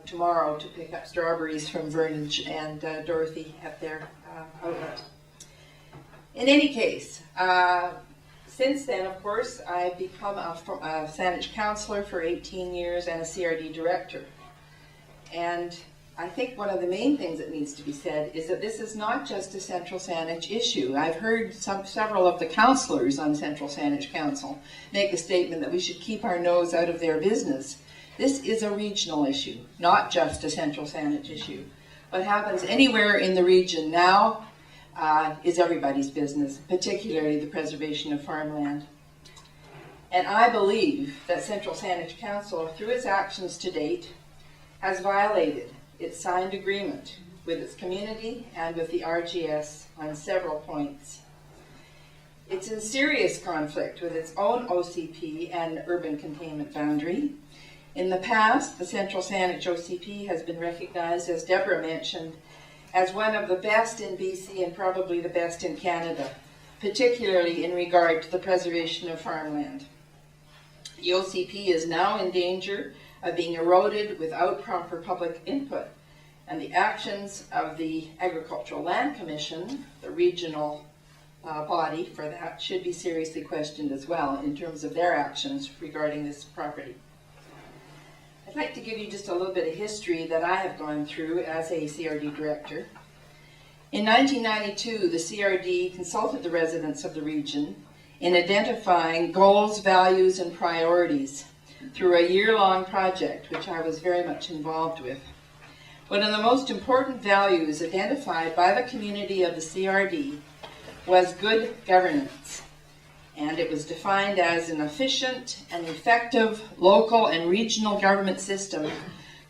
tomorrow to pick up strawberries from Vernon and Dorothy at their outlet. In any case, since then, of course, I've become a Saanich councillor for 18 years and a CRD director. And I think one of the main things that needs to be said is that this is not just a Central Saanich issue. I've heard several of the councillors on Central Saanich Council make the statement that we should keep our nose out of their business. This is a regional issue, not just a Central Saanich issue. What happens anywhere in the region now is everybody's business, particularly the preservation of farmland. And I believe that Central Saanich Council, through its actions to date, has violated its signed agreement with its community and with the RGS on several points. It's in serious conflict with its own OCP and urban containment boundary. In the past, the Central Saanich OCP has been recognized, as Deborah mentioned, as one of the best in BC and probably the best in Canada, particularly in regard to the preservation of farmland. The OCP is now in danger of being eroded without proper public input, and the actions of the Agricultural Land Commission, the regional body for that, should be seriously questioned as well in terms of their actions regarding this property. I'd like to give you just a little bit of history that I have gone through as a CRD director. In 1992, the CRD consulted the residents of the region in identifying goals, values, and priorities through a year-long project, which I was very much involved with. One of the most important values identified by the community of the CRD was good governance, and it was defined as an efficient and effective local and regional government system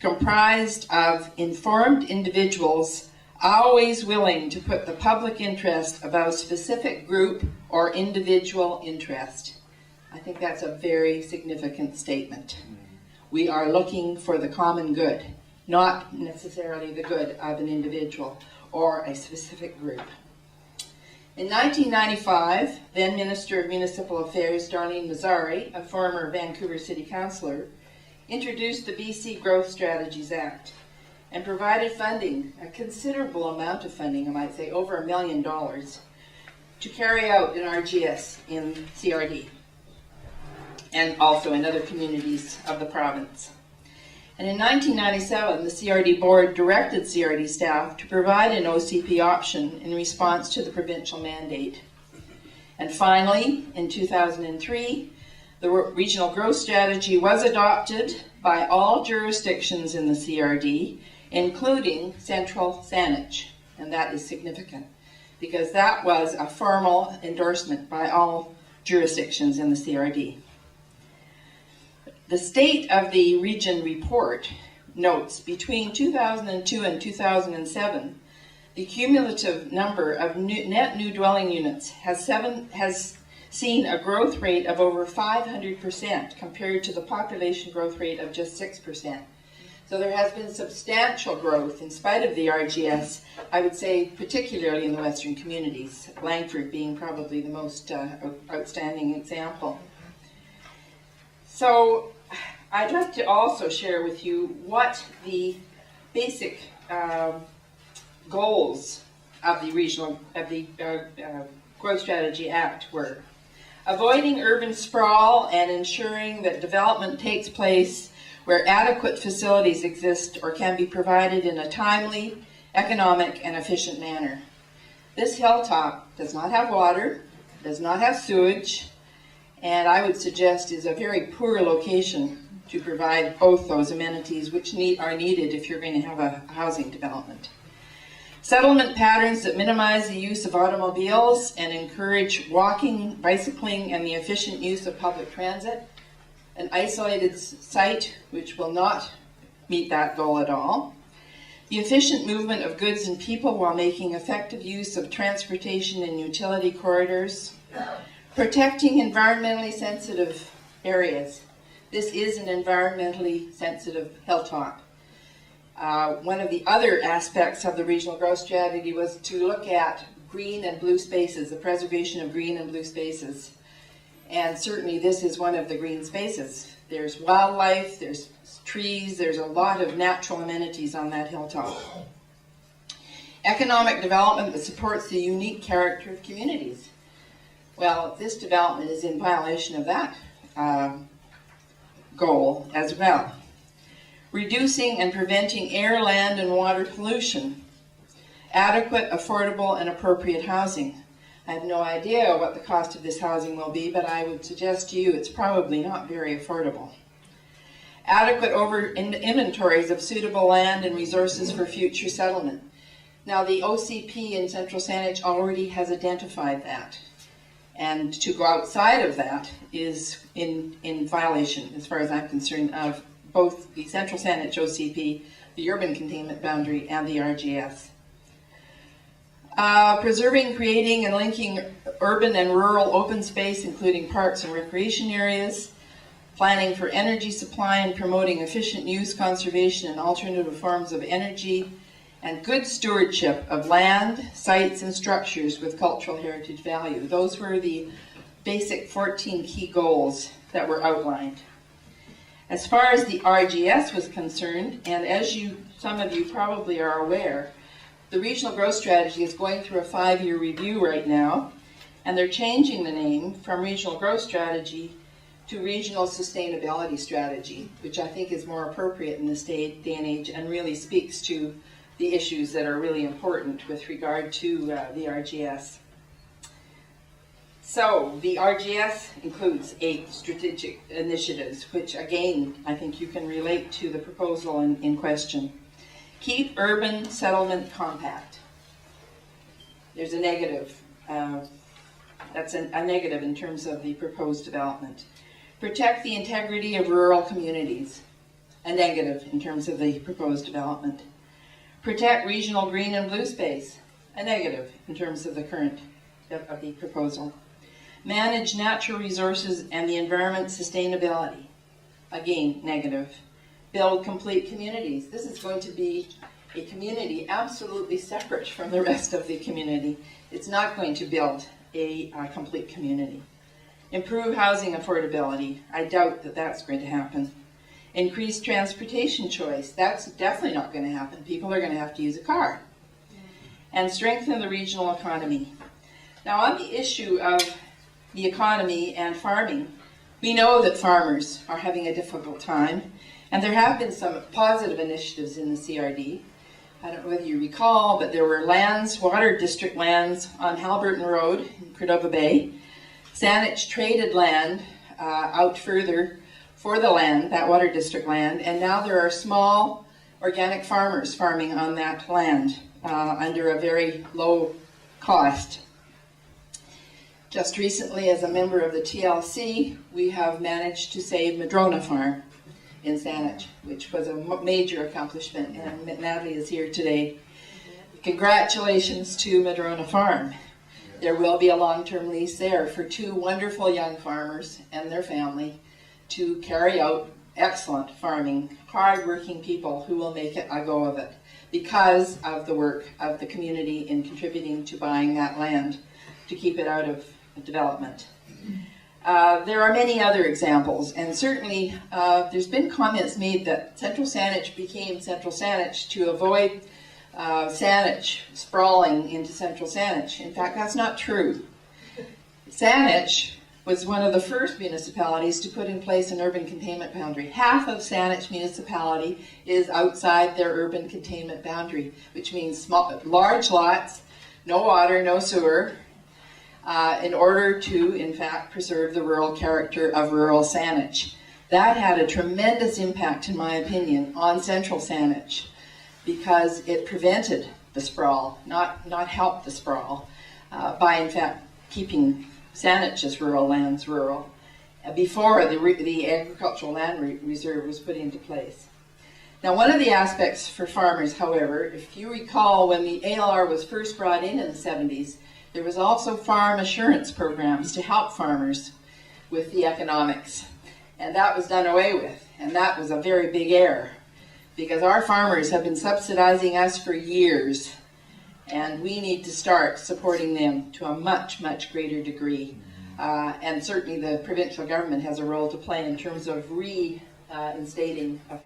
comprised of informed individuals always willing to put the public interest above specific group or individual interest. I think that's a very significant statement. We are looking for the common good, not necessarily the good of an individual or a specific group. In 1995, then Minister of Municipal Affairs Darlene Mazzari, a former Vancouver City Councillor, introduced the BC Growth Strategies Act and provided funding, a considerable amount of funding, I might say over $1 million, to carry out an RGS in CRD and also in other communities of the province. And in 1997, the CRD board directed CRD staff to provide an OCP option in response to the provincial mandate. And finally, in 2003, the regional growth strategy was adopted by all jurisdictions in the CRD, including Central Saanich. And that is significant because that was a formal endorsement by all jurisdictions in the CRD. The State of the Region report notes between 2002 and 2007, the cumulative number of net new dwelling units has seen a growth rate of over 500% compared to the population growth rate of just 6%. So there has been substantial growth in spite of the RGS, I would say particularly in the Western communities, Langford being probably the most outstanding example. So I'd like to also share with you what the basic goals of the Growth Strategy Act were. Avoiding urban sprawl and ensuring that development takes place where adequate facilities exist or can be provided in a timely, economic, and efficient manner. This hilltop does not have water, does not have sewage, and I would suggest is a very poor location to provide both those amenities which are needed if you're going to have a housing development. Settlement patterns that minimize the use of automobiles and encourage walking, bicycling, and the efficient use of public transit. An isolated site which will not meet that goal at all. The efficient movement of goods and people while making effective use of transportation and utility corridors. Protecting environmentally sensitive areas. This is an environmentally sensitive hilltop. One of the other aspects of the regional growth strategy was to look at green and blue spaces, the preservation of green and blue spaces. And certainly this is one of the green spaces. There's wildlife, there's trees, there's a lot of natural amenities on that hilltop. Economic development that supports the unique character of communities. Well, this development is in violation of that goal as well. Reducing and preventing air, land, and water pollution. Adequate, affordable, and appropriate housing. I have no idea what the cost of this housing will be, but I would suggest to you it's probably not very affordable. Adequate inventories of suitable land and resources for future settlement. Now, the OCP in Central Saanich already has identified that. And to go outside of that is in violation, as far as I'm concerned, of both the Central Saanich OCP, the Urban Containment Boundary, and the RGS. Preserving, creating, and linking urban and rural open space, including parks and recreation areas. Planning for energy supply and promoting efficient use, conservation, and alternative forms of energy. And good stewardship of land, sites, and structures with cultural heritage value. Those were the basic 14 key goals that were outlined. As far as the RGS was concerned, and as some of you probably are aware, the Regional Growth Strategy is going through a 5-year review right now, and they're changing the name from Regional Growth Strategy to Regional Sustainability Strategy, which I think is more appropriate in this day and age and really speaks to the issues that are really important with regard to the RGS. So the RGS includes 8 strategic initiatives, which again, I think you can relate to the proposal in question. Keep urban settlement compact. There's a negative. That's a negative in terms of the proposed development. Protect the integrity of rural communities. A negative in terms of the proposed development. Protect regional green and blue space. A negative in terms of the current of the proposal. Manage natural resources and the environment sustainability. Again, negative. Build complete communities. This is going to be a community absolutely separate from the rest of the community. It's not going to build a complete community. Improve housing affordability. I doubt that that's going to happen. Increase transportation choice. That's definitely not going to happen. People are going to have to use a car. And strengthen the regional economy. Now, on the issue of the economy and farming, we know that farmers are having a difficult time, and there have been some positive initiatives in the CRD. I don't know whether you recall, but there were lands, water district lands on Halberton Road in Cordova Bay. Saanich traded land out further for the land, that water district land, and now there are small organic farmers farming on that land under a very low cost. Just recently, as a member of the TLC, we have managed to save Madrona Farm in Saanich, which was a major accomplishment, and Natalie is here today. Congratulations to Madrona Farm. There will be a long-term lease there for 2 wonderful young farmers and their family to carry out excellent farming, hard-working people who will make a go of it because of the work of the community in contributing to buying that land to keep it out of development. There are many other examples, and certainly there's been comments made that Central Saanich became Central Saanich to avoid Saanich sprawling into Central Saanich. In fact, that's not true. Saanich was one of the first municipalities to put in place an urban containment boundary. Half of Saanich municipality is outside their urban containment boundary, which means large lots, no water, no sewer, in order to, in fact, preserve the rural character of rural Saanich. That had a tremendous impact, in my opinion, on Central Saanich because it prevented the sprawl, not helped the sprawl, by, in fact, keeping Saanich's rural lands rural before the agricultural land reserve was put into place. Now, one of the aspects for farmers, however, if you recall when the ALR was first brought in the 70s, there was also farm assurance programs to help farmers with the economics. And that was done away with. And that was a very big error because our farmers have been subsidizing us for years. And we need to start supporting them to a much, much greater degree. And certainly the provincial government has a role to play in terms of reinstating